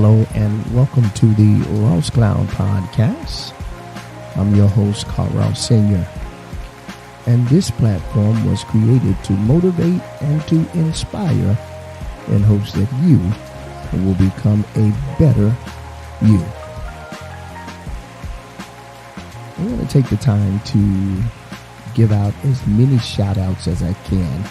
Hello and welcome to the Ross Clown Podcast. I'm your host, Car.Ross Sr. And this platform was created to motivate and to inspire in hopes that you will become a better you. I'm going to take the time to give out as many shout outs as I can.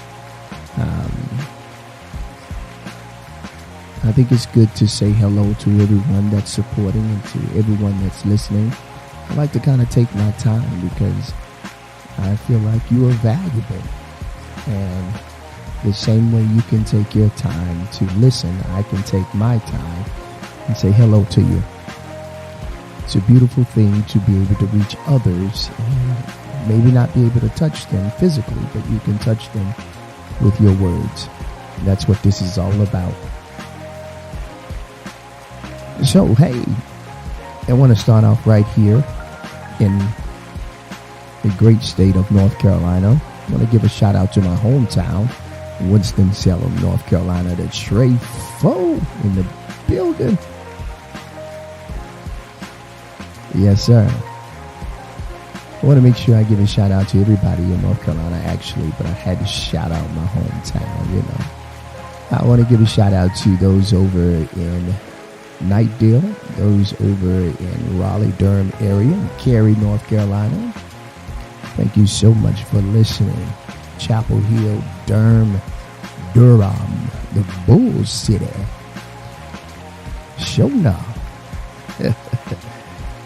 I think it's good to say hello to everyone that's supporting and to everyone that's listening. I like to kind of take my time because I feel like you are valuable. And the same way you can take your time to listen, I can take my time and say hello to you. It's a beautiful thing to be able to reach others and maybe not be able to touch them physically, but you can touch them with your words. And that's what this is all about. So, hey, I want to start off right here in the great state of North Carolina. I want to give a shout out to my hometown, Winston-Salem, North Carolina. The Trey Foe in the building. Yes, sir. I want to make sure I give a shout out to everybody in North Carolina, actually, but I had to shout out my hometown, you know. I want to give a shout out to those over in Knightdale, those over in Raleigh-Durham area, Cary, North Carolina. Thank you so much for listening. Chapel Hill, Durham, the Bull City. Show enough. I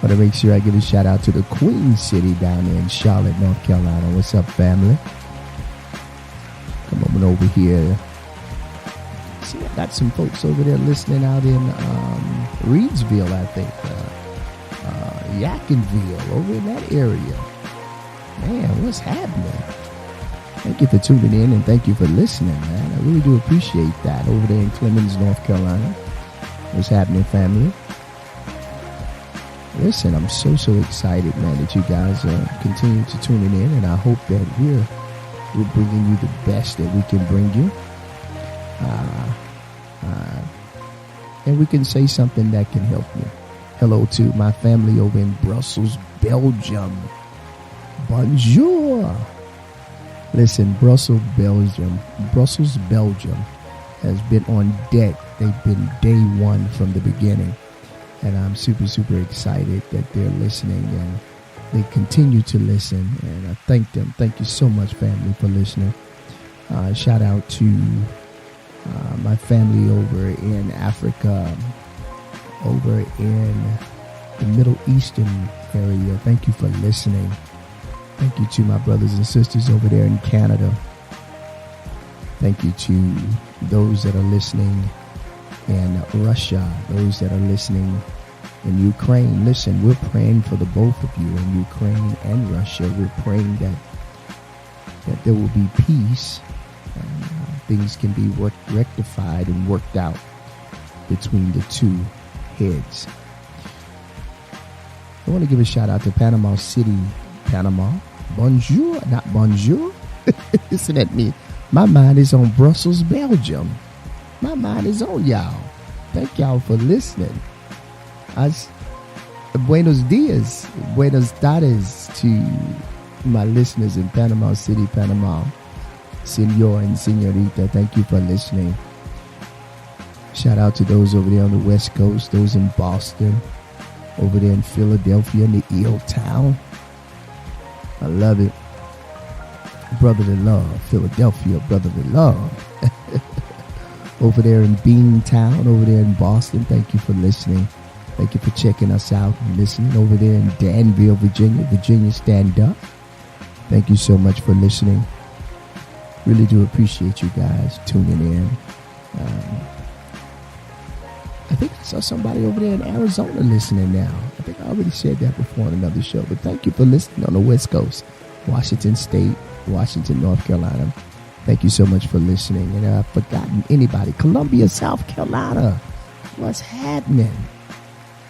want to make sure I give a shout out to the Queen City down there in Charlotte, North Carolina. What's up, family? Come on over here. See, I got some folks over there listening out in Reedsville, I think. Yadkinville, over in that area. Man, what's happening? Thank you for tuning in and thank you for listening, man. I really do appreciate that over there in Clemens, North Carolina. What's happening, family? Listen, I'm so excited, man, that you guys are continuing to tune in, and I hope that we're bringing you the best that we can bring you. And we can say something that can help you. Hello to my family over in Brussels, Belgium. Bonjour. Listen, Brussels, Belgium has been on deck. They've been day one from the beginning. And I'm super excited that they're listening and they continue to listen. And I thank them. Thank you so much, family, for listening. Shout out to my family over in Africa, over in the Middle Eastern area. Thank you for listening. Thank you to my brothers and sisters over there in Canada. Thank you to those that are listening in Russia, those that are listening in Ukraine. Listen, we're praying for the both of you in Ukraine and Russia. We're praying that there will be peace and things can be rectified and worked out between the two heads. I want to give a shout out to Panama City, Panama. Bonjour, not bonjour. Listen at me. My mind is on Brussels, Belgium. My mind is on y'all. Thank y'all for listening. Buenos dias, buenas tardes to my listeners in Panama City, Panama. Senor and senorita, thank you for listening. Shout out to those over there on the West Coast, those in Boston, over there in Philadelphia, in the Eel Town. I love it. Brotherly love, Philadelphia, brotherly love. Over there in Beantown, over there in Boston, thank you for listening. Thank you for checking us out and listening. Over there in Danville, Virginia, stand up. Thank you so much for listening. Really do appreciate you guys tuning in. I think I saw somebody over there in Arizona listening now. I think I already said that before on another show, but thank you for listening on the West Coast. Washington State, Washington, North Carolina. Thank you so much for listening. And I've forgotten anybody. Columbia, South Carolina. What's happening?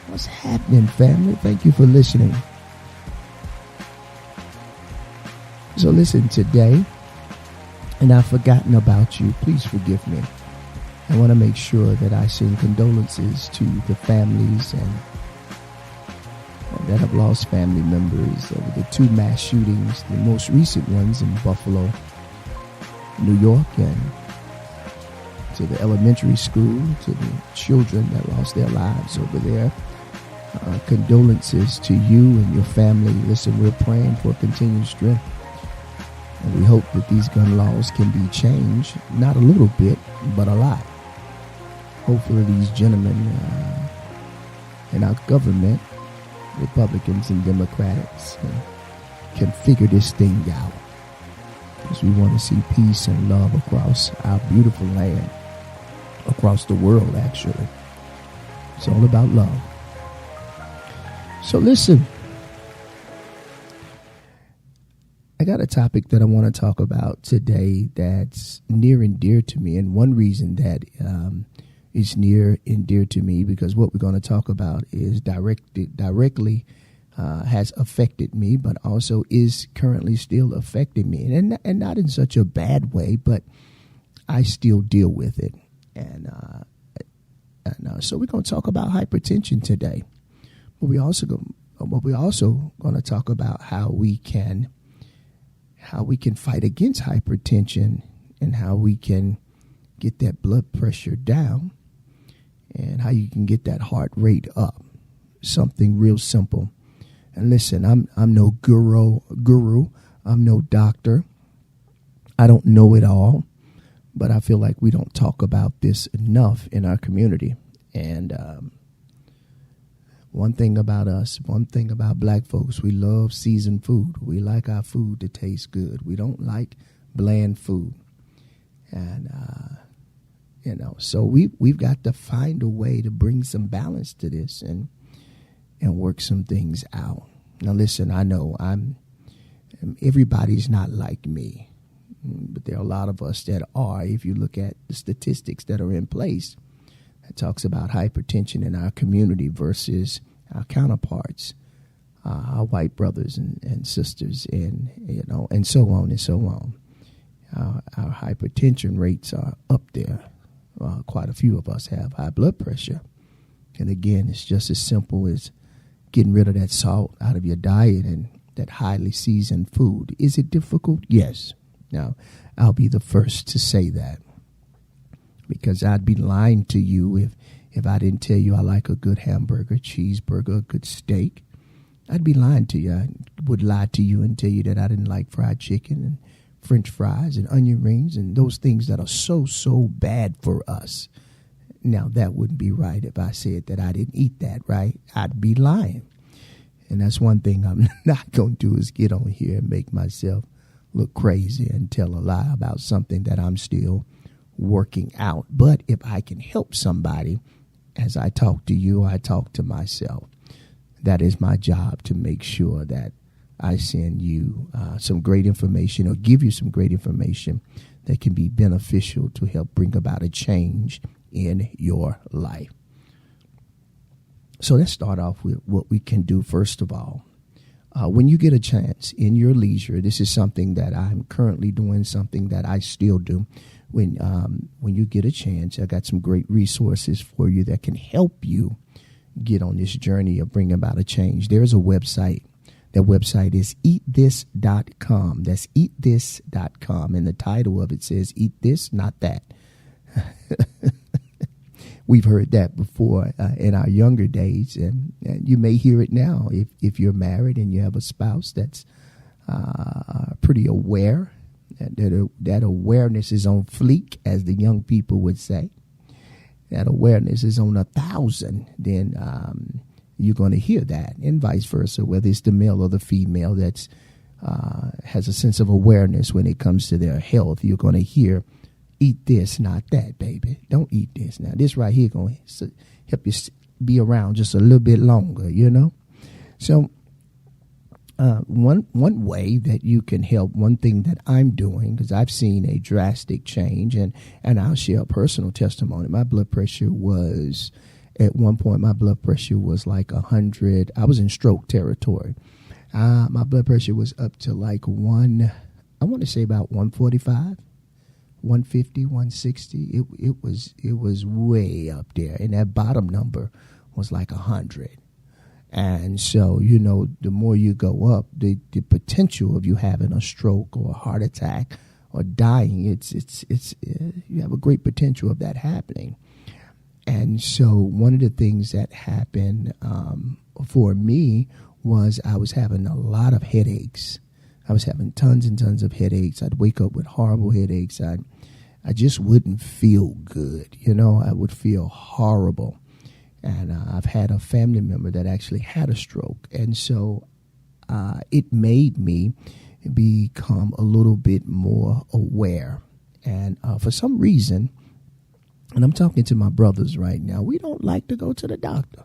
What's happening, family? Thank you for listening. So listen, today, and I've forgotten about you. Please forgive me. I want to make sure that I send condolences to the families and that have lost family members over the two mass shootings, the most recent ones in Buffalo, New York, and to the elementary school, to the children that lost their lives over there. Condolences to you and your family. Listen, we're praying for continued strength. And we hope that these gun laws can be changed, not a little bit, but a lot. Hopefully these gentlemen in our government, Republicans and Democrats, can figure this thing out. Because we want to see peace and love across our beautiful land, across the world, actually. It's all about love. So listen, I got a topic that I want to talk about today that's near and dear to me. And one reason that is near and dear to me, because what we're going to talk about is directly has affected me, but also is currently still affecting me. And not in such a bad way, but I still deal with it. And so we're going to talk about hypertension today. But we're also going to talk about how we can fight against hypertension and how we can get that blood pressure down and how you can get that heart rate up. Something real simple. And listen, I'm no guru. I'm no doctor. I don't know it all, but I feel like we don't talk about this enough in our community. And one thing about us, one thing about black folks, we love seasoned food. We like our food to taste good. We don't like bland food. And, so we've got to find a way to bring some balance to this and work some things out. Now, listen, I know everybody's not like me, but there are a lot of us that are. If you look at the statistics that are in place, it talks about hypertension in our community versus our counterparts, our white brothers and sisters, and and so on and so on. Our hypertension rates are up there. Quite a few of us have high blood pressure, and again, it's just as simple as getting rid of that salt out of your diet and that highly seasoned food. Is it difficult? Yes. Now, I'll be the first to say that, because I'd be lying to you if I didn't tell you I like a good hamburger, cheeseburger, a good steak. I'd be lying to you. I would lie to you and tell you that I didn't like fried chicken and French fries and onion rings and those things that are so bad for us. Now, that wouldn't be right if I said that I didn't eat that, right? I'd be lying. And that's one thing I'm not going to do, is get on here and make myself look crazy and tell a lie about something that I'm still working out. But if I can help somebody, as I talk to you, I talk to myself. That is my job, to make sure that I send you some great information, or give you some great information that can be beneficial to help bring about a change in your life. So let's start off with what we can do. First of all, when you get a chance in your leisure, this is something that I'm currently doing, something that I still do. When you get a chance, I got some great resources for you that can help you get on this journey of bringing about a change. There's a website. That website is eatthis.com. That's eatthis.com. And the title of it says, Eat This, Not That. We've heard that before in our younger days, and you may hear it now if you're married and you have a spouse that's pretty aware. That awareness is on fleek, as the young people would say. That awareness is on 1,000, then you're going to hear that, and vice versa, whether it's the male or the female that's has a sense of awareness when it comes to their health. You're going to hear, eat this, not that, baby. Don't eat this. Now, this right here going to help you be around just a little bit longer, So one way that you can help, one thing that I'm doing, because I've seen a drastic change, and I'll share a personal testimony. My blood pressure was, at one point, my blood pressure was like 100. I was in stroke territory. My blood pressure was up to like I want to say about 145, 150, 160. It was way up there, and that bottom number was like 100. And so, the more you go up, the potential of you having a stroke or a heart attack or dying, it's you have a great potential of that happening. And so one of the things that happened for me was I was having a lot of headaches. I was having tons and tons of headaches. I'd wake up with horrible headaches. I just wouldn't feel good. I would feel horrible. And I've had a family member that actually had a stroke. And so it made me become a little bit more aware. And for some reason, and I'm talking to my brothers right now, we don't like to go to the doctor.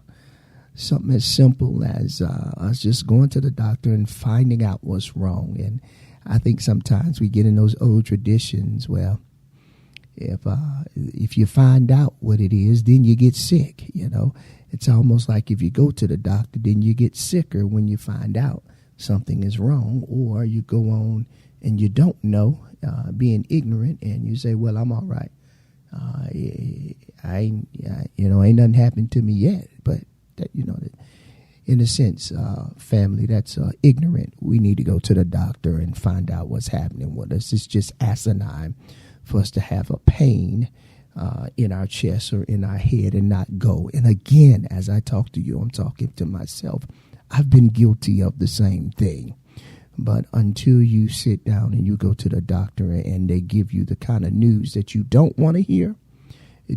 Something as simple as us just going to the doctor and finding out what's wrong. And I think sometimes we get in those old traditions where if you find out what it is, then you get sick. It's almost like if you go to the doctor, then you get sicker when you find out something is wrong, or you go on and you don't know, being ignorant, and you say, well, I'm all right. Ain't nothing happened to me yet. But that, in a sense, family that's ignorant. We need to go to the doctor and find out what's happening with us. It's just asinine for us to have a pain in our chest or in our head and not go. And again, as I talk to you, I'm talking to myself. I've been guilty of the same thing. But until you sit down and you go to the doctor and they give you the kind of news that you don't want to hear,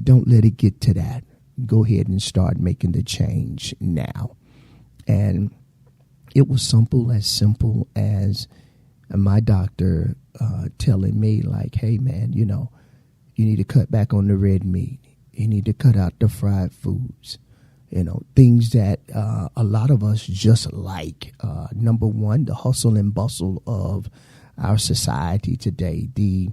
don't let it get to that. Go ahead and start making the change now. And it was simple as my doctor telling me, like, hey, man, you need to cut back on the red meat. You need to cut out the fried foods. Things that a lot of us just like. Number one, the hustle and bustle of our society today. The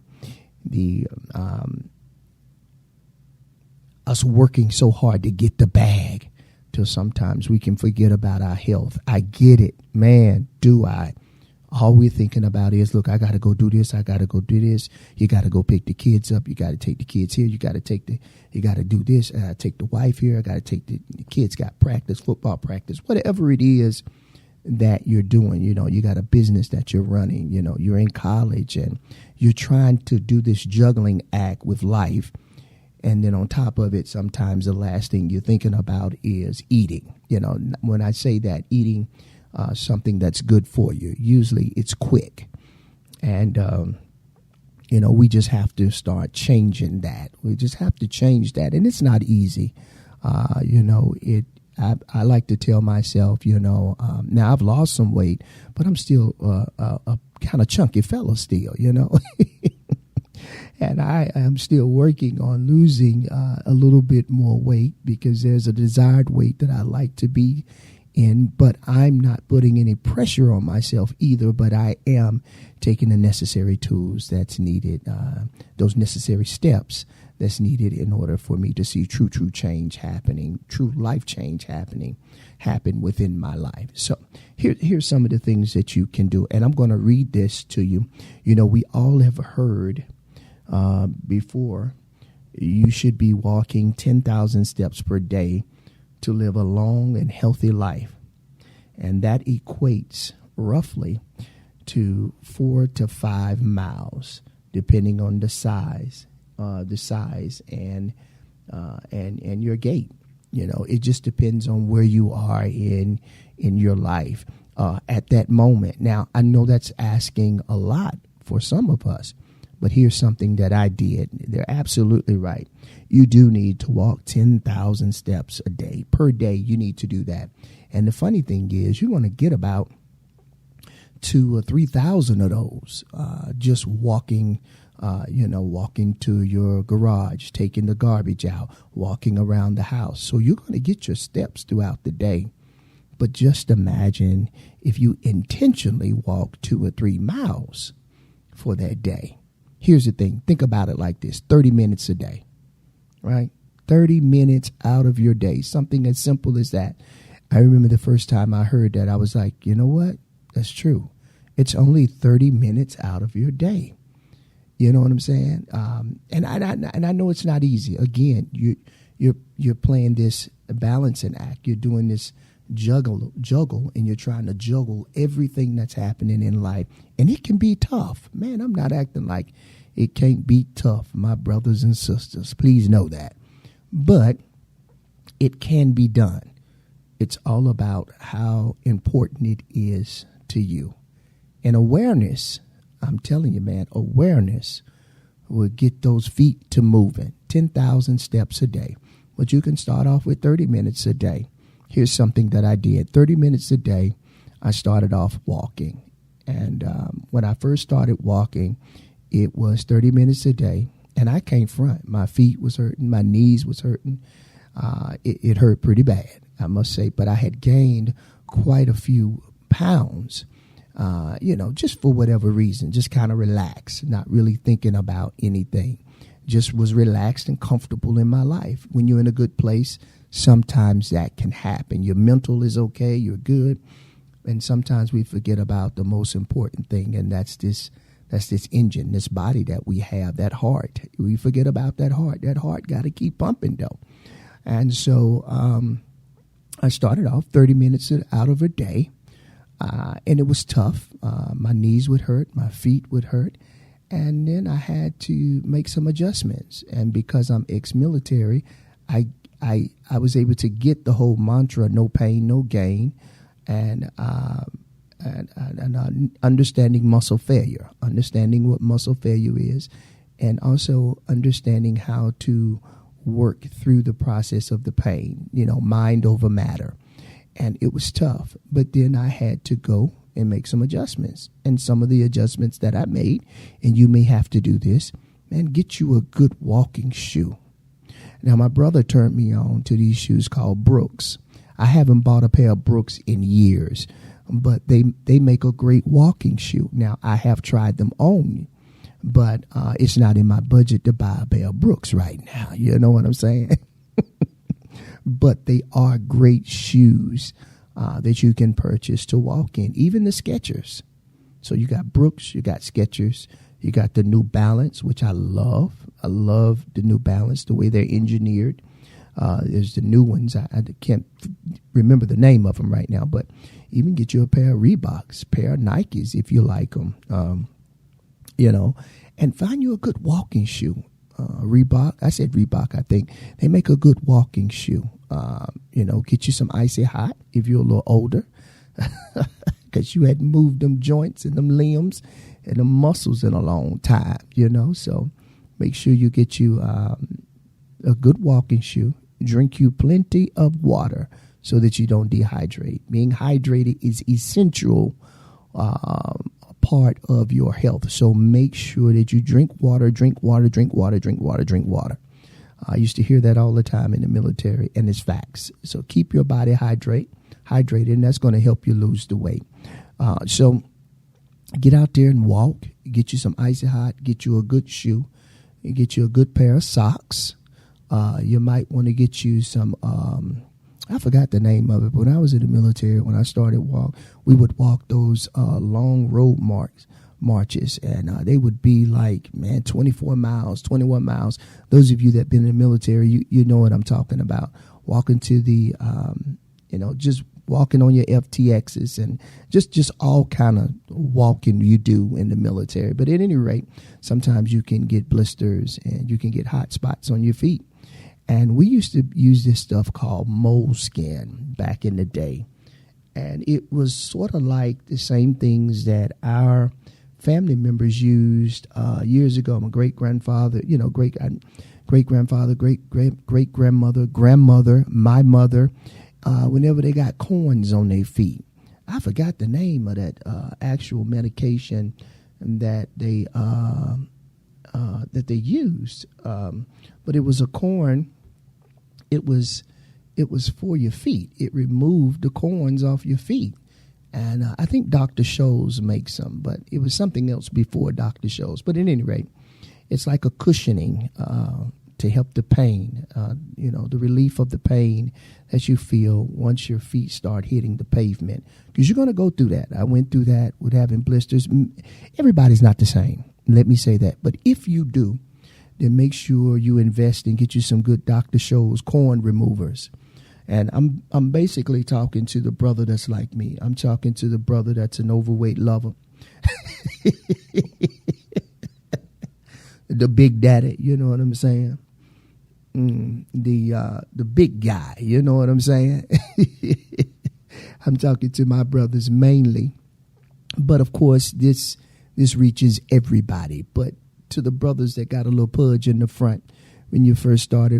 us working so hard to get the bag till sometimes we can forget about our health. I get it, man. Do I? All we're thinking about is, look, I got to go do this. I got to go do this. You got to go pick the kids up. You got to take the kids here. You got to do this. I take the wife here. I got to take the kids got practice, football practice, whatever it is that you're doing. You got a business that you're running. You're in college and you're trying to do this juggling act with life. And then on top of it, sometimes the last thing you're thinking about is eating. When I say that, eating something that's good for you, usually it's quick. And, we just have to start changing that. We just have to change that. And it's not easy. I like to tell myself, now I've lost some weight, but I'm still a kind of chunky fella still, And I am still working on losing a little bit more weight because there's a desired weight that I like to be in, but I'm not putting any pressure on myself either, but I am taking the necessary tools that's needed, those necessary steps that's needed in order for me to see true change happening, true life change happen within my life. So here's some of the things that you can do, and I'm going to read this to you. We all have heard before, you should be walking 10,000 steps per day to live a long and healthy life. And that equates roughly to 4 to 5 miles, depending on the size and your gait. It just depends on where you are in your life at that moment. Now, I know that's asking a lot for some of us. But here's something that I did. They're absolutely right. You do need to walk 10,000 steps a day. Per day, you need to do that. And the funny thing is, you're going to get about 2,000 or 3,000 of those just walking, walking to your garage, taking the garbage out, walking around the house. So you're going to get your steps throughout the day. But just imagine if you intentionally walk 2 or 3 miles for that day. Here's the thing. Think about it like this. 30 minutes a day, right? 30 minutes out of your day. Something as simple as that. I remember the first time I heard that, I was like, you know what? That's true. It's only 30 minutes out of your day. You know what I'm saying? And I know it's not easy. Again, you're playing this balancing act. You're doing this juggle, and you're trying to juggle everything that's happening in life, and it can be tough. Man, I'm not acting like it can't be tough, my brothers and sisters. Please know that. But it can be done. It's all about how important it is to you. And awareness, I'm telling you, man, awareness will get those feet to moving. 10,000 steps a day. But you can start off with 30 minutes a day. Here's something that I did. 30 minutes a day, I started off walking. And when I first started walking, it was 30 minutes a day. And I can't front. My feet was hurting. My knees was hurting. It hurt pretty bad, I must say. But I had gained quite a few pounds, just for whatever reason, just kind of relaxed, not really thinking about anything. Just was relaxed and comfortable in my life. When you're in a good place, sometimes that can happen. Your mental is okay, you're good. And sometimes we forget about the most important thing, and that's this engine, this body that we have, that heart. We forget about that heart. That heart got to keep pumping, though. And so I started off 30 minutes out of a day, and it was tough. My knees would hurt, my feet would hurt, and then I had to make some adjustments. And because I'm ex-military, I was able to get the whole mantra, no pain, no gain, and understanding muscle failure, understanding what muscle failure is, and also understanding how to work through the process of the pain, mind over matter. And it was tough, but then I had to go and make some adjustments. And some of the adjustments that I made, and you may have to do this, man, get you a good walking shoe. Now, my brother turned me on to these shoes called Brooks. I haven't bought a pair of Brooks in years, but they make a great walking shoe. Now, I have tried them on, but it's not in my budget to buy a pair of Brooks right now. You know what I'm saying? But they are great shoes that you can purchase to walk in, even the Skechers. So you got Brooks, you got Skechers, you got the New Balance, which I love. I love the New Balance, the way they're engineered. There's the new ones. I can't remember the name of them right now, but even get you a pair of Reeboks, pair of Nikes if you like them, and find you a good walking shoe. Reebok, I said Reebok, I think. They make a good walking shoe. Get you some Icy Hot if you're a little older, because you hadn't moved them joints and them limbs and them muscles in a long time, So make sure you get you a good walking shoe. Drink you plenty of water so that you don't dehydrate. Being hydrated is essential part of your health. So make sure that you drink water, drink water, drink water, drink water, drink water. I used to hear that all the time in the military, and it's facts. So keep your body hydrated, and that's going to help you lose the weight. So get out there and walk. Get you some Icy Hot. Get you a good shoe. Get you a good pair of socks. You might want to get you some, I forgot the name of it, but when I was in the military, when I started we would walk those long road marches, and they would be like, 24 miles, 21 miles. Those of you that have been in the military, you know what I'm talking about. Walking to the, just walking on your FTXs and just all kind of walking you do in the military. But at any rate, sometimes you can get blisters and you can get hot spots on your feet. And we used to use this stuff called moleskin back in the day. And it was sort of like the same things that our family members used years ago. My great-grandfather, great-grandfather, great-great-grandmother, grandmother, my mother, whenever they got corns on their feet. I forgot the name of that actual medication that they used. But it was a corn. It was for your feet. It removed the corns off your feet. And I think Dr. Scholl's makes some, but it was something else before Dr. Scholl's. But at any rate, it's like a cushioning to help the pain, the relief of the pain that you feel once your feet start hitting the pavement. Because you're going to go through that. I went through that with having blisters. Everybody's not the same. Let me say that. But if you do, then make sure you invest and get you some good Dr. Scholl's corn removers. And I'm basically talking to the brother that's like me. I'm talking to the brother that's an overweight lover. The big daddy, you know what I'm saying? The big guy, you know what I'm saying? I'm talking to my brothers mainly. But of course, this reaches everybody. But to the brothers that got a little pudge in the front when you first start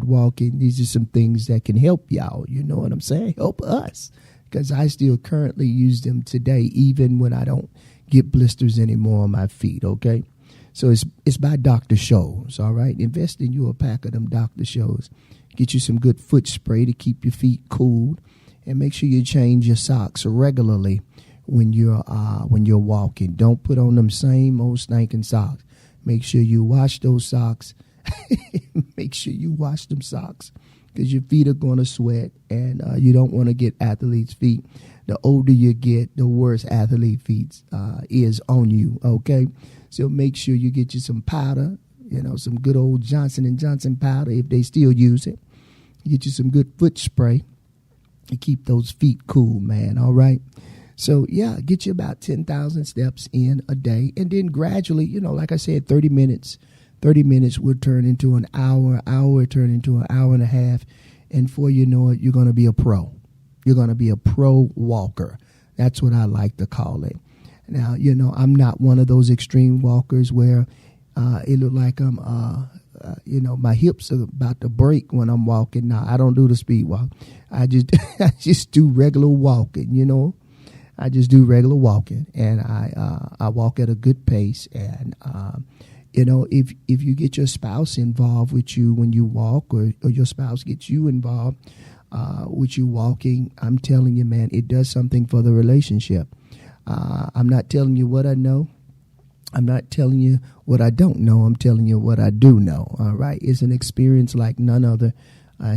walking, these are some things that can help y'all. You know what I'm saying? Help us. Because I still currently use them today, even when I don't get blisters anymore on my feet, okay? So it's by Dr. Scholl's, all right? Invest in you a pack of them Dr. Scholl's. Get you some good foot spray to keep your feet cool, and make sure you change your socks regularly when you're walking. Don't put on them same old stinking socks. Make sure you wash those socks. Make sure you wash them socks, because your feet are going to sweat, and you don't want to get athlete's feet. The older you get, the worse athlete feet is on you, okay? So make sure you get you some powder, some good old Johnson & Johnson powder if they still use it. Get you some good foot spray to keep those feet cool, man, all right? So, yeah, get you about 10,000 steps in a day. And then gradually, like I said, 30 minutes will turn into an hour turn into an hour and a half. And before you know it, you're going to be a pro. You're going to be a pro walker. That's what I like to call it. Now, I'm not one of those extreme walkers where it look like I'm, my hips are about to break when I'm walking. No, I don't do the speed walk. I just do regular walking, I just do regular walking, and I walk at a good pace. And, if you get your spouse involved with you when you walk, or your spouse gets you involved with you walking, I'm telling you, man, it does something for the relationship. I'm not telling you what I know. I'm not telling you what I don't know. I'm telling you what I do know. All right. It's an experience like none other.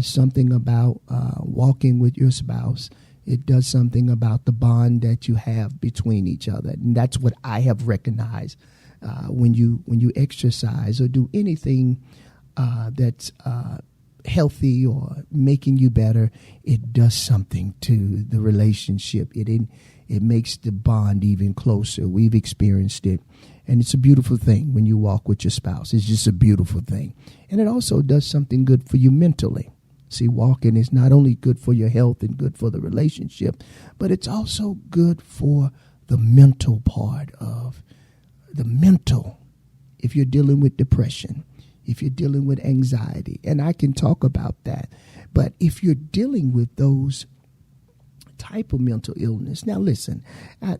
Something about walking with your spouse. It does something about the bond that you have between each other. And that's what I have recognized when you exercise or do anything that's healthy or making you better. It does something to the relationship. It makes the bond even closer. We've experienced it. And it's a beautiful thing when you walk with your spouse. It's just a beautiful thing. And it also does something good for you mentally. See, walking is not only good for your health and good for the relationship, but it's also good for the mental part of the mental. If you're dealing with depression, if you're dealing with anxiety, and I can talk about that. But if you're dealing with those type of mental illness, now listen,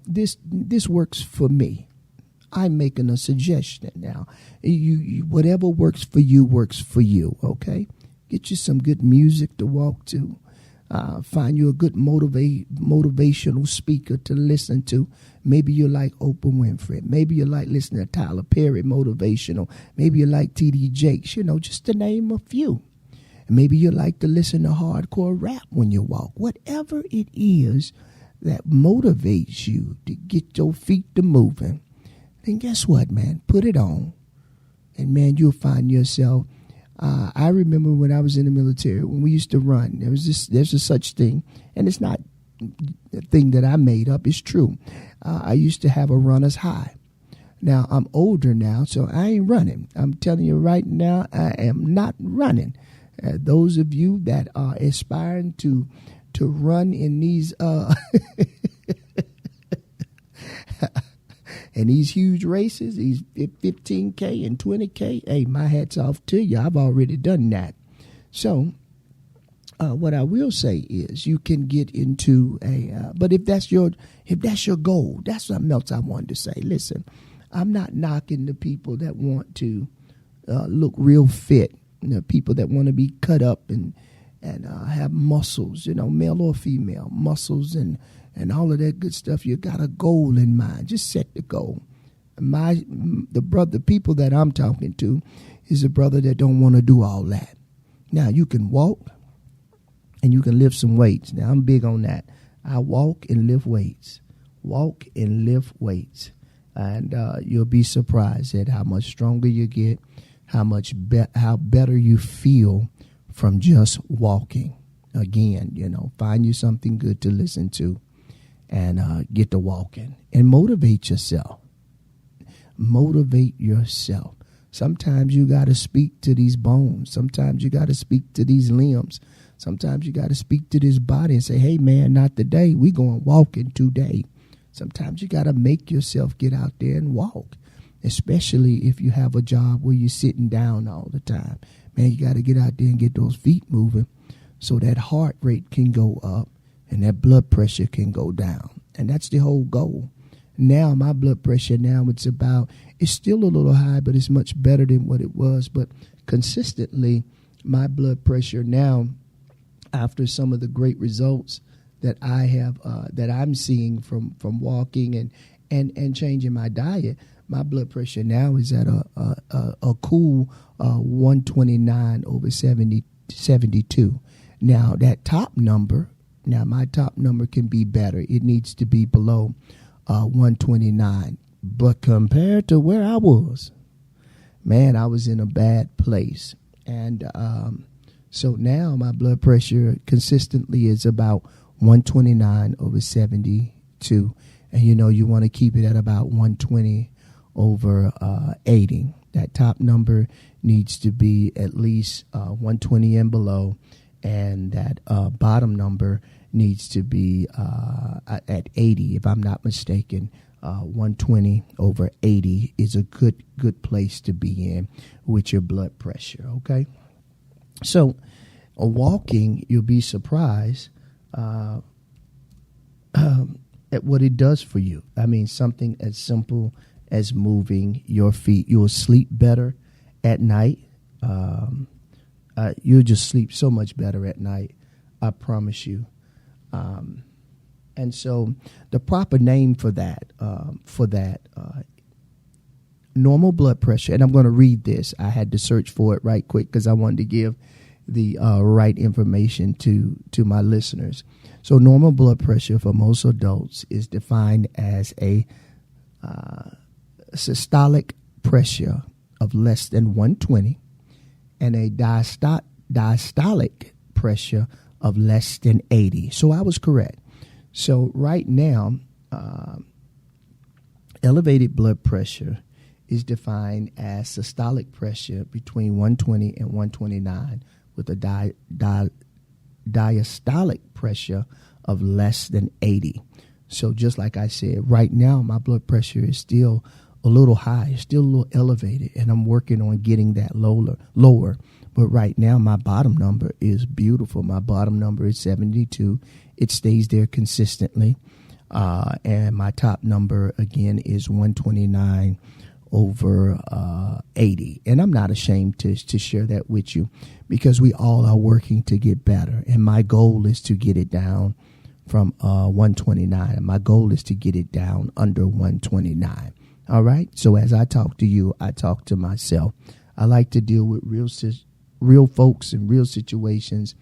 this works for me. I'm making a suggestion now. You whatever works for you, okay? Get you some good music to walk to. Find you a good motivational speaker to listen to. Maybe you like Oprah Winfrey. Maybe you like listening to Tyler Perry motivational. Maybe you like T.D. Jakes, just to name a few. Maybe you like to listen to hardcore rap when you walk. Whatever it is that motivates you to get your feet to moving, then guess what, man? Put it on. And, man, you'll find yourself. I remember when I was in the military, when we used to run, there's a such thing, and it's not a thing that I made up. It's true. I used to have a runner's high. Now, I'm older now, so I ain't running. I'm telling you right now, I am not running. Those of you that are aspiring to run in these and these huge races, these 15K and 20K, hey, my hat's off to you. I've already done that. So what I will say is you can get into but if that's your goal, that's something else I wanted to say. Listen, I'm not knocking the people that want to look real fit, people that want to be cut up and have muscles, male or female, muscles and all of that good stuff. You got a goal in mind. Just set the goal. The people that I'm talking to is a brother that don't want to do all that. Now, you can walk and you can lift some weights. Now, I'm big on that. I walk and lift weights. Walk and lift weights. And you'll be surprised at how much stronger you get, how better you feel from just walking. Again, find you something good to listen to and get to walking and motivate yourself. Motivate yourself. Sometimes you got to speak to these bones. Sometimes you got to speak to these limbs. Sometimes you got to speak to this body and say, hey, man, not today. We going walking today. Sometimes you got to make yourself get out there and walk, especially if you have a job where you're sitting down all the time. Man, you got to get out there and get those feet moving so that heart rate can go up and that blood pressure can go down. And that's the whole goal. Now, my blood pressure it's still a little high, but it's much better than what it was. But consistently, my blood pressure now, after some of the great results that I have, that I'm seeing from walking and changing my diet, my blood pressure now is at a cool 129 over 72. Now, that top number, my top number can be better. It needs to be below 129. But compared to where I was, man, I was in a bad place. And so now my blood pressure consistently is about 129 over 72. And, you want to keep it at about 120 over 80. That top number needs to be at least 120 and below. And that bottom number needs to be at 80, if I'm not mistaken. 120 over 80 is a good place to be in with your blood pressure, okay? So walking, you'll be surprised at what it does for you. I mean, something as simple as moving your feet. You'll sleep better at night. You'll just sleep so much better at night, I promise you. And so the proper name for that, normal blood pressure, and I'm going to read this. I had to search for it right quick because I wanted to give the right information to my listeners. So normal blood pressure for most adults is defined as a systolic pressure of less than 120 and a diastolic pressure of less than 80. So I was correct. So right now, elevated blood pressure is defined as systolic pressure between 120 and 129 with a diastolic pressure of less than 80. So just like I said, right now my blood pressure is still a little high, it's still a little elevated, and I'm working on getting that lower. But right now my bottom number is beautiful. My bottom number is 72. It stays there consistently. And my top number, again, is 129 over 80. And I'm not ashamed to share that with you because we all are working to get better. And my goal is to get it down from 129. And my goal is to get it down under 129. All right. So as I talk to you, I talk to myself. I like to deal with real folks and real situations.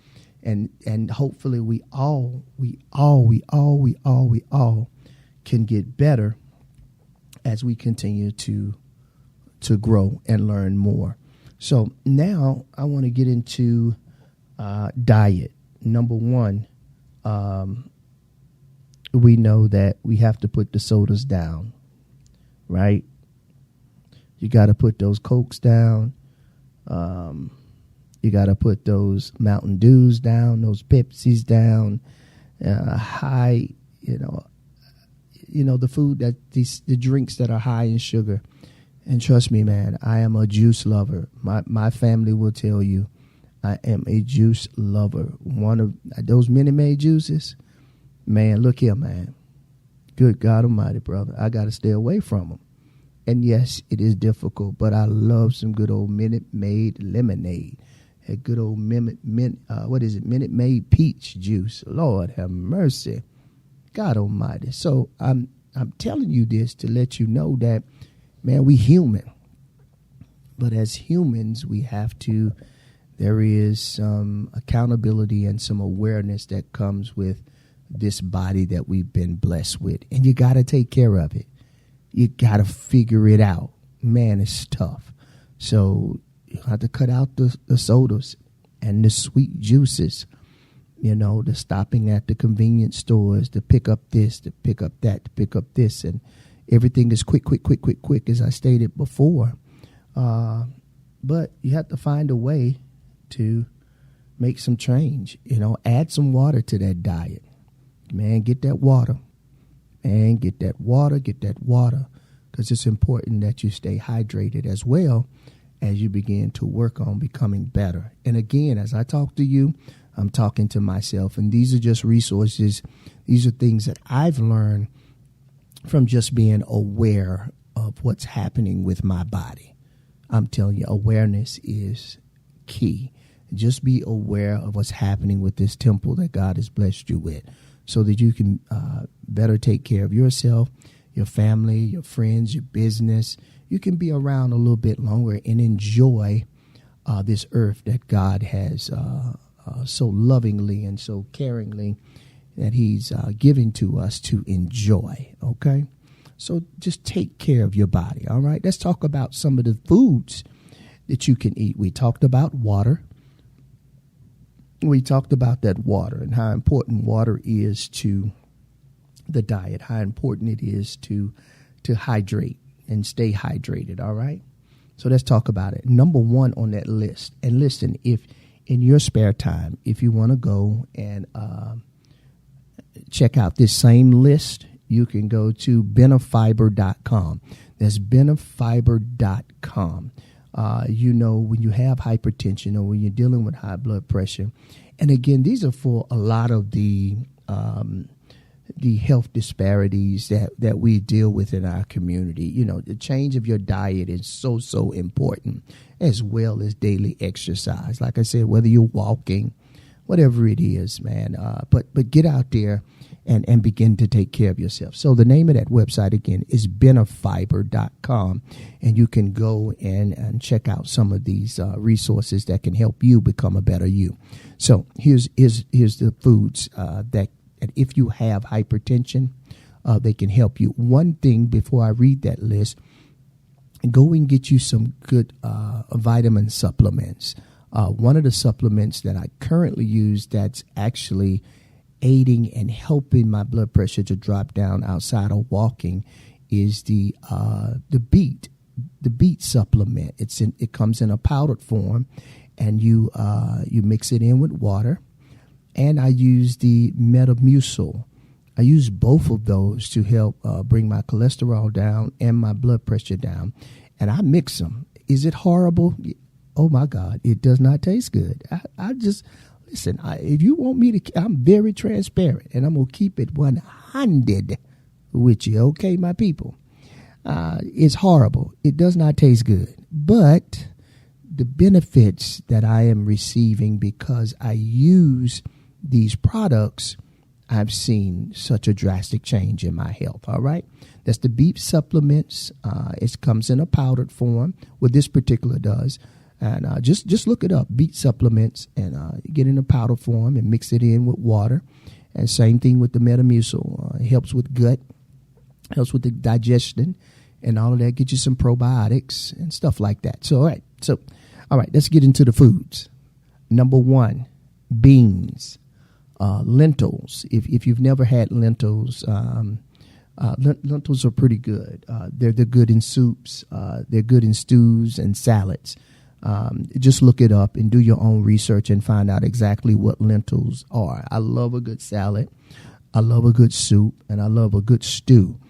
And hopefully we all can get better as we continue to grow and learn more. So now I want to get into diet. Number one, we know that we have to put the sodas down, right? You got to put those Cokes down. You got to put those Mountain Dews down, those Pepsis down, high, the food the drinks that are high in sugar. And trust me, man, I am a juice lover. My family will tell you I am a juice lover. One of those Minute Maid juices, man, look here, man. Good God Almighty, brother. I got to stay away from them. And yes, it is difficult, but I love some good old Minute Maid lemonade. A good old Minute Maid peach juice. Lord have mercy. God Almighty. So I'm telling you this to let you know that, man, we human. But as humans, there is some accountability and some awareness that comes with this body that we've been blessed with. And you got to take care of it. You got to figure it out. Man, it's tough. So you have to cut out the sodas and the sweet juices, the stopping at the convenience stores to pick up this, to pick up that, to pick up this. And everything is quick, as I stated before. But you have to find a way to make some change, add some water to that diet. Man, get that water. And get that water, because it's important that you stay hydrated as well as you begin to work on becoming better. And again, as I talk to you, I'm talking to myself, and these are just resources. These are things that I've learned from just being aware of what's happening with my body. I'm telling you, awareness is key. Just be aware of what's happening with this temple that God has blessed you with, so that you can better take care of yourself, your family, your friends, your business. You can be around a little bit longer and enjoy this earth that God has so lovingly and so caringly that he's giving to us to enjoy, okay? So just take care of your body, all right? Let's talk about some of the foods that you can eat. We talked about water. We talked about that water and how important water is to the diet, how important it is to hydrate and stay hydrated, all right? So let's talk about it. Number one on that list, and listen, if in your spare time, if you want to go and check out this same list, you can go to benefiber.com. That's benefiber.com. When you have hypertension or when you're dealing with high blood pressure, and again, these are for a lot of the health disparities that we deal with in our community. The change of your diet is so important, as well as daily exercise. Like I said, whether you're walking, whatever it is, man, but get out there and begin to take care of yourself. So the name of that website, again, is benefiber.com, and you can go and check out some of these resources that can help you become a better you. So here's the foods that if you have hypertension, they can help you. One thing before I read that list, go and get you some good vitamin supplements. One of the supplements that I currently use that's actually aiding and helping my blood pressure to drop down outside of walking is the beet supplement. It comes in a powdered form, and you mix it in with water. And I use the Metamucil. I use both of those to help bring my cholesterol down and my blood pressure down. And I mix them. Is it horrible? Oh my God, it does not taste good. I just listen. If you want me to, I'm very transparent, and I'm gonna keep it 100 with you. Okay, my people. It's horrible. It does not taste good, but the benefits that I am receiving because I use these products, I've seen such a drastic change in my health. All right. That's the beet supplements. It comes in a powdered form. What this particular does. And just look it up, beet supplements, and get in a powder form and mix it in with water. And same thing with the Metamucil. It helps with gut, helps with the digestion, and all of that. Get you some probiotics and stuff like that. So, all right, let's get into the foods. Number one, beans, lentils. If you've never had lentils, lentils are pretty good. They're good in soups. They're good in stews and salads. Just look it up and do your own research and find out exactly what lentils are. I love a good salad. I love a good soup, and I love a good stew.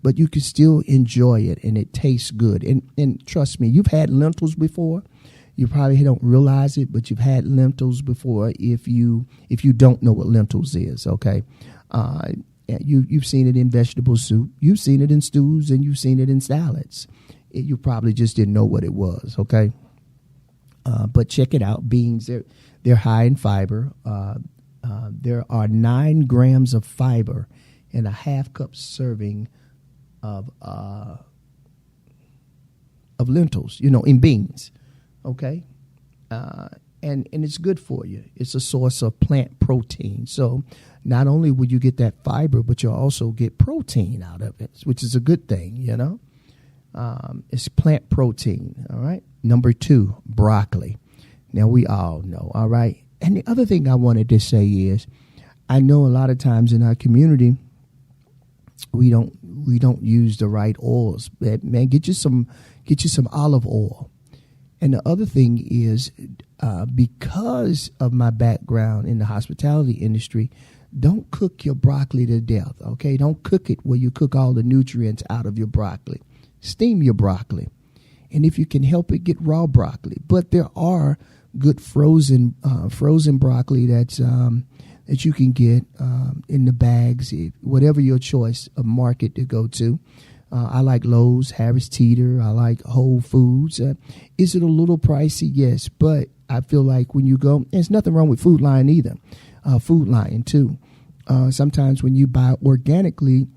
But you can still enjoy it, and it tastes good. And trust me, you've had lentils before. You probably don't realize it, but you've had lentils before if you don't know what lentils is, okay? You've seen it in vegetable soup. You've seen it in stews, and you've seen it in salads. You probably just didn't know what it was, okay? But check it out. Beans, they're high in fiber. There are 9 grams of fiber in a half cup serving of lentils, in beans, okay? and it's good for you. It's a source of plant protein. So not only will you get that fiber, but you'll also get protein out of it, which is a good thing, It's plant protein, all right? Number 2, broccoli. Now, we all know, all right? And the other thing I wanted to say is, I know a lot of times in our community, we don't use the right oils. Man, get you some olive oil. And the other thing is, because of my background in the hospitality industry, don't cook your broccoli to death, okay? Don't cook it where you cook all the nutrients out of your broccoli. Steam your broccoli. And if you can help it, get raw broccoli. But there are good frozen broccoli that you can get in the bags, whatever your choice of market to go to. I like Lowe's, Harris Teeter. I like Whole Foods. Is it a little pricey? Yes, but I feel like when you go, there's nothing wrong with Food Lion either. Food Lion too. Sometimes when you buy organically,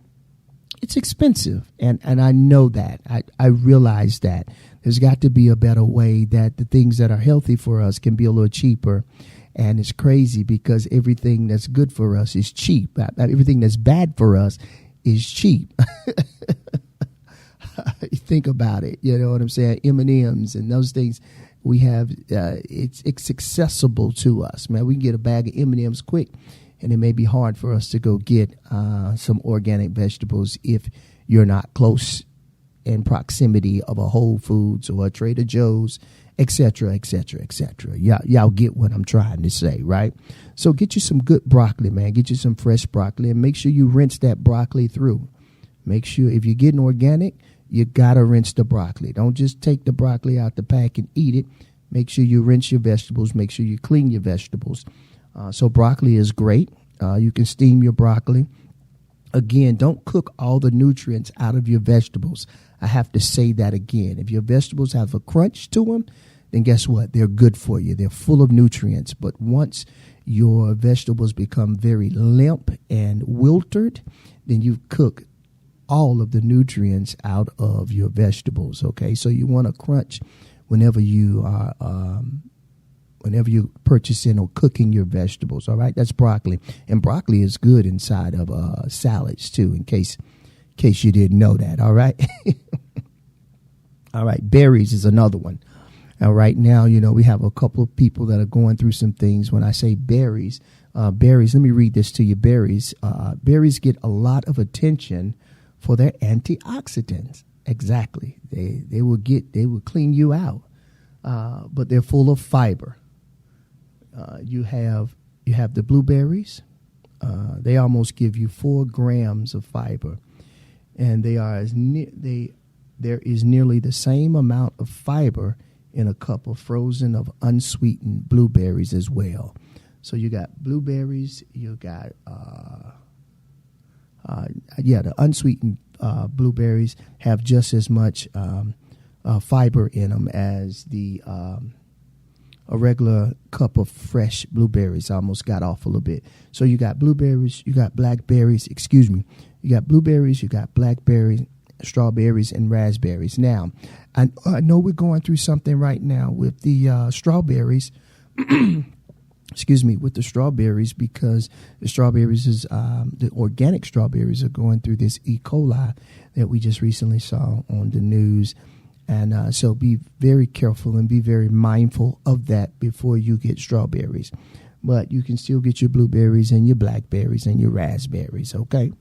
it's expensive, and I know that. I realize that. There's got to be a better way that the things that are healthy for us can be a little cheaper. And it's crazy because everything that's good for us is cheap. Everything that's bad for us is cheap. Think about it. You know what I'm saying? M&Ms and those things we have, it's accessible to us. Man, we can get a bag of M&Ms quick, and it may be hard for us to go get some organic vegetables if you're not close in proximity of a Whole Foods or a Trader Joe's, et cetera, et cetera, et cetera. Y'all get what I'm trying to say, right? So get you some good broccoli, man. Get you some fresh broccoli, and make sure you rinse that broccoli through. Make sure if you're getting organic, you got to rinse the broccoli. Don't just take the broccoli out the pack and eat it. Make sure you rinse your vegetables. Make sure you clean your vegetables. So broccoli is great. You can steam your broccoli. Again, don't cook all the nutrients out of your vegetables. I have to say that again. If your vegetables have a crunch to them, then guess what? They're good for you. They're full of nutrients. But once your vegetables become very limp and wilted, then you cook all of the nutrients out of your vegetables. Okay, so you want to crunch whenever you are purchasing or cooking your vegetables. All right, that's broccoli, and broccoli is good inside of salads too. In case you didn't know that. All right. All right, berries is another one. Now, right now, we have a couple of people that are going through some things. When I say berries, let me read this to you. Berries get a lot of attention for their antioxidants. Exactly. They will clean you out. But they're full of fiber. You have the blueberries. They almost give you 4 grams of fiber, and there is nearly the same amount of fiber in a cup of frozen of unsweetened blueberries as well. So you got blueberries, you got the unsweetened blueberries have just as much fiber in them as a regular cup of fresh blueberries. I almost got off a little bit. So you got blueberries, you got blackberries, you got blueberries, you got blackberries, strawberries, and raspberries. Now, I know we're going through something right now with the strawberries. With the strawberries, because the strawberries is the organic strawberries are going through this E. coli that we just recently saw on the news. And so be very careful and be very mindful of that before you get strawberries. But you can still get your blueberries and your blackberries and your raspberries, okay?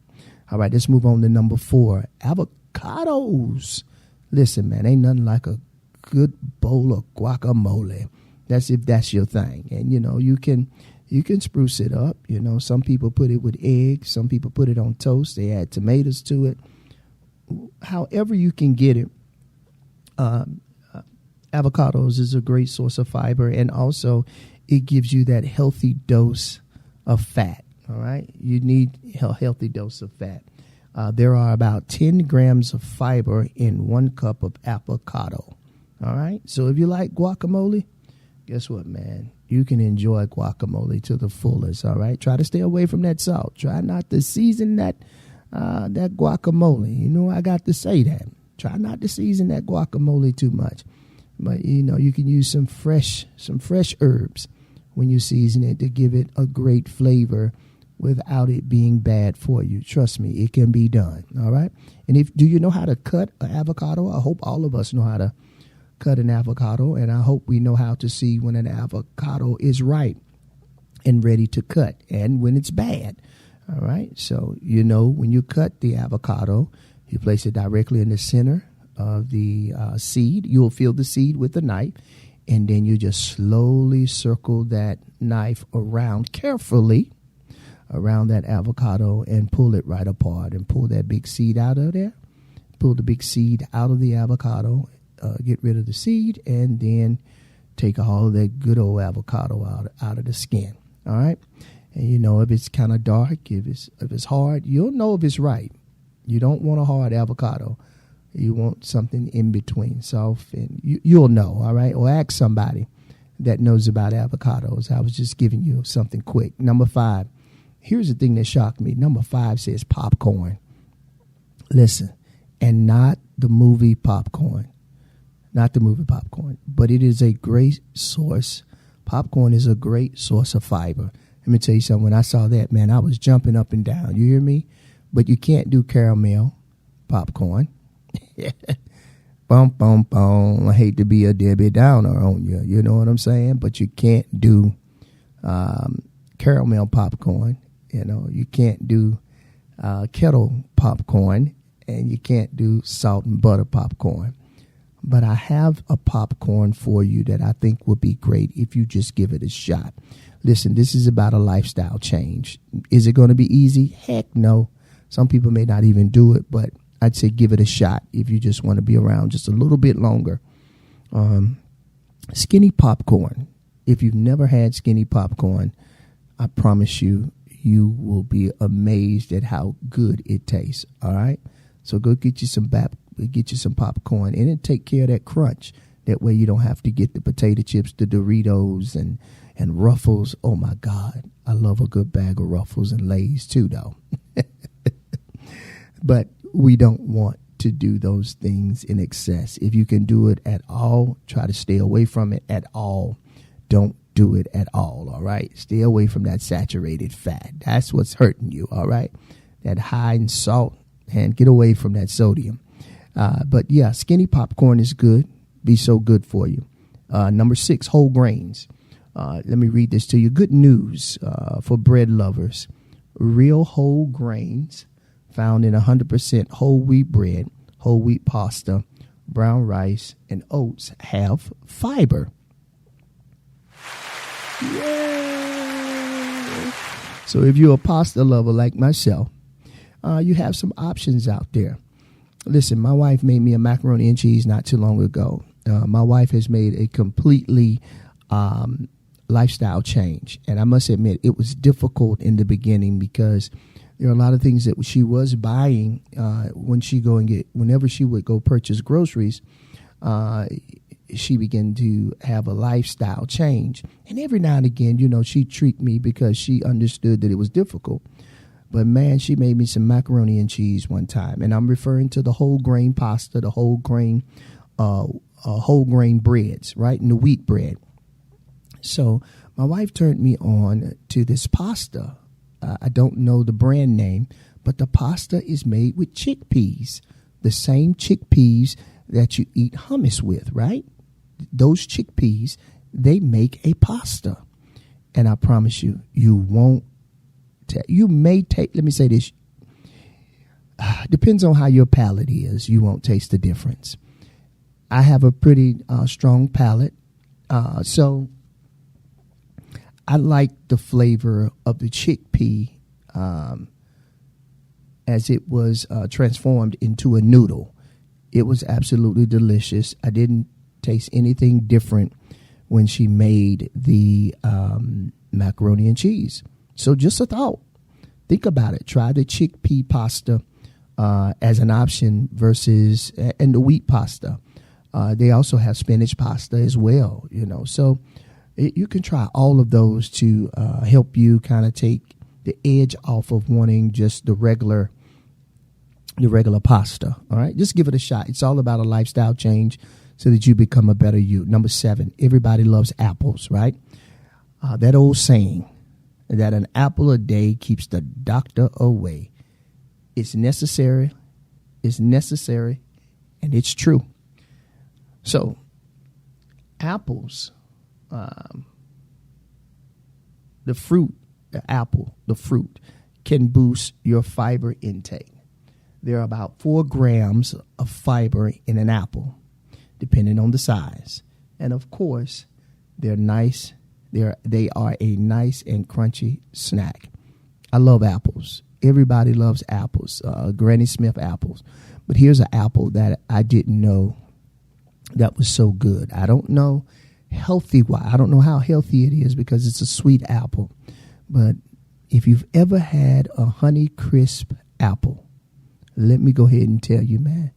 All right, let's move on to number 4, avocados. Listen, man, ain't nothing like a good bowl of guacamole. That's if that's your thing. And, you can spruce it up. Some people put it with eggs. Some people put it on toast. They add tomatoes to it. However you can get it. Avocados is a great source of fiber, and also it gives you that healthy dose of fat. All right, you need a healthy dose of fat. There are about 10 grams of fiber in 1 cup of avocado. All right, so if you like guacamole, guess what, man? You can enjoy guacamole to the fullest. All right, try to stay away from that salt. Try not to season that guacamole. I got to say that. Try not to season that guacamole too much. But, you can use some fresh herbs when you season it to give it a great flavor without it being bad for you. Trust me, it can be done. All right. And do you know how to cut an avocado? I hope all of us know how to cut an avocado, and I hope we know how to see when an avocado is ripe and ready to cut and when it's bad. All right. So, when you cut the avocado, you place it directly in the center of the seed. You'll feel the seed with a knife, and then you just slowly circle that knife around carefully around that avocado and pull it right apart and pull that big seed out of there. Pull the big seed out of the avocado, get rid of the seed, and then take all of that good old avocado out of the skin. All right. And if it's kind of dark, if it's hard, you'll know if it's right. You don't want a hard avocado. You want something in between, soft, and you'll know. All right. Or ask somebody that knows about avocados. I was just giving you something quick. Number 5. Here's the thing that shocked me. Number 5 says popcorn. Listen, and not the movie popcorn. Not the movie popcorn. But it is a great source. Popcorn is a great source of fiber. Let me tell you something. When I saw that, man, I was jumping up and down. You hear me? But you can't do caramel popcorn. Bum, bum, bum. I hate to be a Debbie Downer on you. You know what I'm saying? But you can't do caramel popcorn. You can't do kettle popcorn, and you can't do salt and butter popcorn. But I have a popcorn for you that I think would be great if you just give it a shot. Listen, this is about a lifestyle change. Is it going to be easy? Heck no. Some people may not even do it, but I'd say give it a shot if you just want to be around just a little bit longer. Skinny popcorn. If you've never had skinny popcorn, I promise you, you will be amazed at how good it tastes. All right. So go get you some popcorn, and then take care of that crunch. That way you don't have to get the potato chips, the Doritos, and Ruffles. Oh my God, I love a good bag of Ruffles and Lay's too, though. But we don't want to do those things in excess. If you can do it at all, try to stay away from it at all. Don't do it at all. All right. Stay away from that saturated fat. That's what's hurting you. All right. That high in salt, and get away from that sodium. But yeah, skinny popcorn is good. Be so good for you. Number 6, whole grains. Let me read this to you. Good news for bread lovers. Real whole grains found in 100% whole wheat bread, whole wheat pasta, brown rice, and oats have fiber. Yay! So if you're a pasta lover like myself, you have some options out there. Listen, my wife made me a macaroni and cheese not too long ago. My wife has made a completely lifestyle change. And I must admit, it was difficult in the beginning because there are a lot of things that she was buying whenever she would go purchase groceries. She began to have a lifestyle change. And every now and again, she'd treat me because she understood that it was difficult. But man, she made me some macaroni and cheese one time. And I'm referring to the whole grain pasta, the whole grain breads, right? And the wheat bread. So my wife turned me on to this pasta. I don't know the brand name, but the pasta is made with chickpeas, the same chickpeas that you eat hummus with, right? Those chickpeas, they make a pasta. And I promise you, you won't. You may take, let me say this, depends on how your palate is. You won't taste the difference. I have a pretty strong palate. So I like the flavor of the chickpea as it was transformed into a noodle. It was absolutely delicious. I didn't taste anything different when she made the macaroni and cheese. So just a thought. Think about it. Try the chickpea pasta as an option versus and the wheat pasta. They also have spinach pasta as well, So you can try all of those to help you kind of take the edge off of wanting just the regular pasta. All right, just give it a shot. It's all about a lifestyle change. so that you become a better you. Number 7, everybody loves apples, right? That old saying that an apple a day keeps the doctor away. It's necessary, and it's true. So, apples, the fruit can boost your fiber intake. There are about 4 grams of fiber in an apple, depending on the size. And of course, they're nice. They are a nice and crunchy snack. I love apples. Everybody loves apples, Granny Smith apples. But here's an apple that I didn't know that was so good. I don't know I don't know how healthy it is because it's a sweet apple. But if you've ever had a Honey Crisp apple, let me go ahead and tell you, man,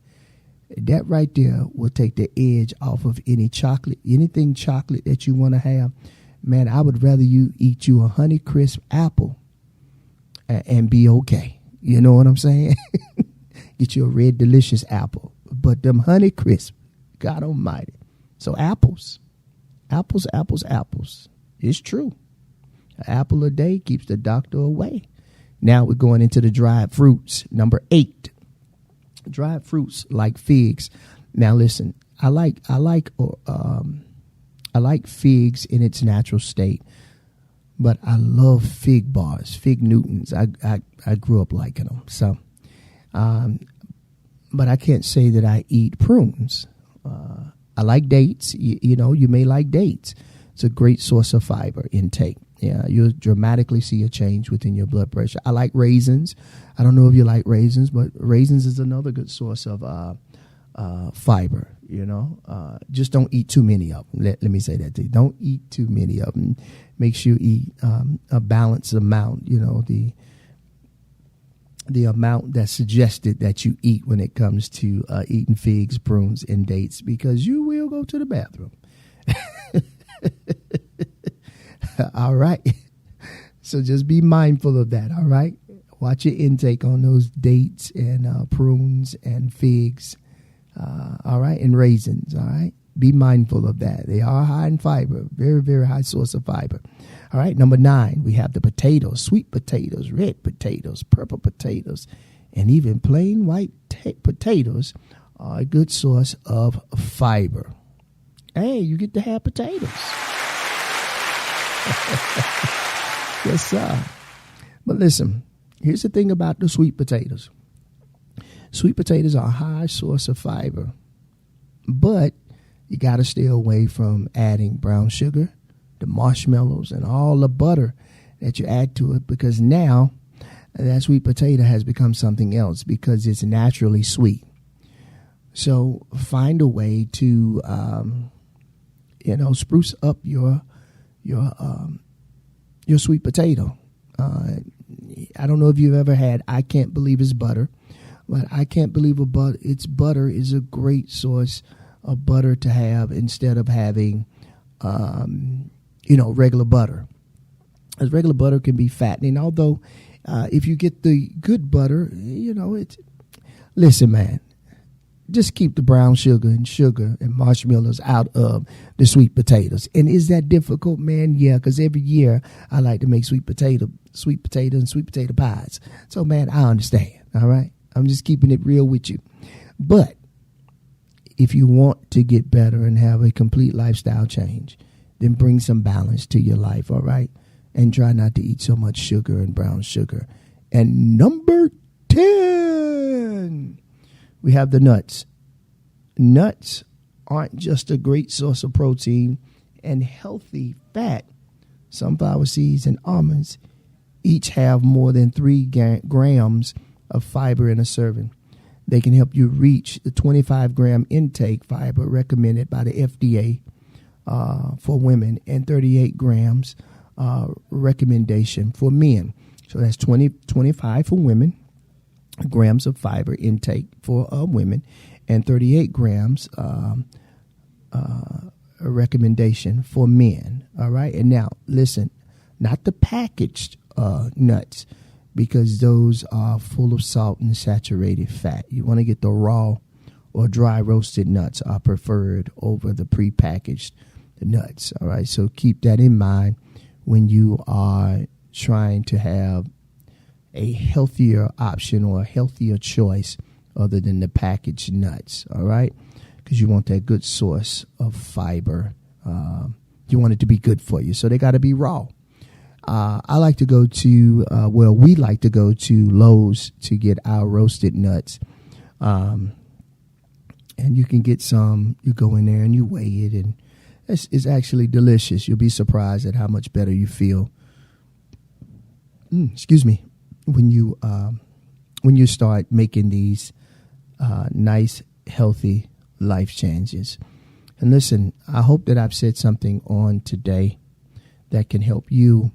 that right there will take the edge off of anything chocolate that you want to have. Man, I would rather you eat you a Honey Crisp apple and be okay. You know what I'm saying? Get you a Red Delicious apple. But them Honey Crisp, God almighty. So apples. It's true. An apple a day keeps the doctor away. Now we're going into the dried fruits. Number 8, dried fruits like figs. Now listen, I like figs in its natural state, but I love fig bars, fig Newtons. I grew up liking them. So, but I can't say that I eat prunes. I like dates. You may like dates. It's a great source of fiber intake. Yeah, you'll dramatically see a change within your blood pressure. I like raisins. I don't know if you like raisins, but raisins is another good source of fiber. Just don't eat too many of them. Let me say that to you. Don't eat too many of them. Make sure you eat a balanced amount. The amount that's suggested that you eat when it comes to eating figs, prunes, and dates, because you will go to the bathroom. All right. So just be mindful of that. All right. Watch your intake on those dates and prunes and figs. All right. And raisins. All right. Be mindful of that. They are high in fiber. Very, very high source of fiber. All right. Number 9, we have the potatoes, sweet potatoes, red potatoes, purple potatoes, and even plain white potatoes are a good source of fiber. Hey, you get to have potatoes. Yes, sir. But listen, here's the thing about the sweet potatoes. Sweet potatoes are a high source of fiber, but you got to stay away from adding brown sugar, the marshmallows, and all the butter that you add to it, because now that sweet potato has become something else because it's naturally sweet. So find a way to, spruce up your sweet potato. I don't know if you've ever had I Can't Believe It's Butter, but I Can't Believe It's Butter is a great source of butter to have instead of having, regular butter. As regular butter can be fattening, although if you get the good butter, listen, man, just keep the brown sugar and marshmallows out of the sweet potatoes. And is that difficult, man? Yeah, because every year I like to make sweet potato and sweet potato pies. So, man, I understand, all right? I'm just keeping it real with you. But if you want to get better and have a complete lifestyle change, then bring some balance to your life, all right? And try not to eat so much sugar and brown sugar. And number 10, we have the nuts. Nuts aren't just a great source of protein and healthy fat. Sunflower seeds and almonds each have more than 3 grams of fiber in a serving. They can help you reach the 25-gram intake fiber recommended by the FDA for women and 38 grams recommendation for men. So that's 25 for women, grams of fiber intake for women, and 38 grams a recommendation for men. All right. And now, listen, not the packaged nuts, because those are full of salt and saturated fat. You want to get the raw or dry roasted nuts are preferred over the prepackaged nuts. All right, so keep that in mind when you are trying to have a healthier option or a healthier choice other than the packaged nuts. All right, because you want that good source of fiber. You want it to be good for you, so they got to be raw. I like to go to, we like to go to Lowe's to get our roasted nuts. And you can get some, you go in there and you weigh it, and it's actually delicious. You'll be surprised at how much better you feel. When you start making these nice, healthy life changes. And listen, I hope that I've said something on today that can help you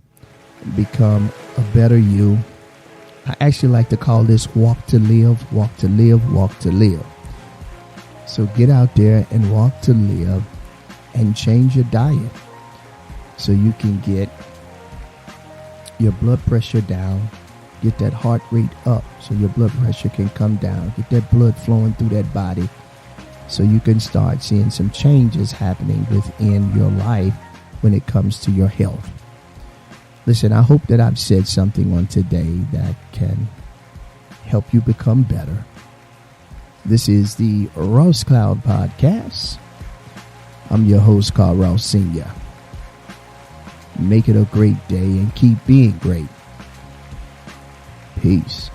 become a better you. I actually like to call this walk to live, walk to live, walk to live. So get out there and walk to live and change your diet so you can get your blood pressure down, get that heart rate up so your blood pressure can come down, get that blood flowing through that body so you can start seeing some changes happening within your life when it comes to your health. Listen, I hope that I've said something on today that can help you become better. This is the Ross Cloud Podcast. I'm your host, Car.Ross Sr. Make it a great day and keep being great. Peace.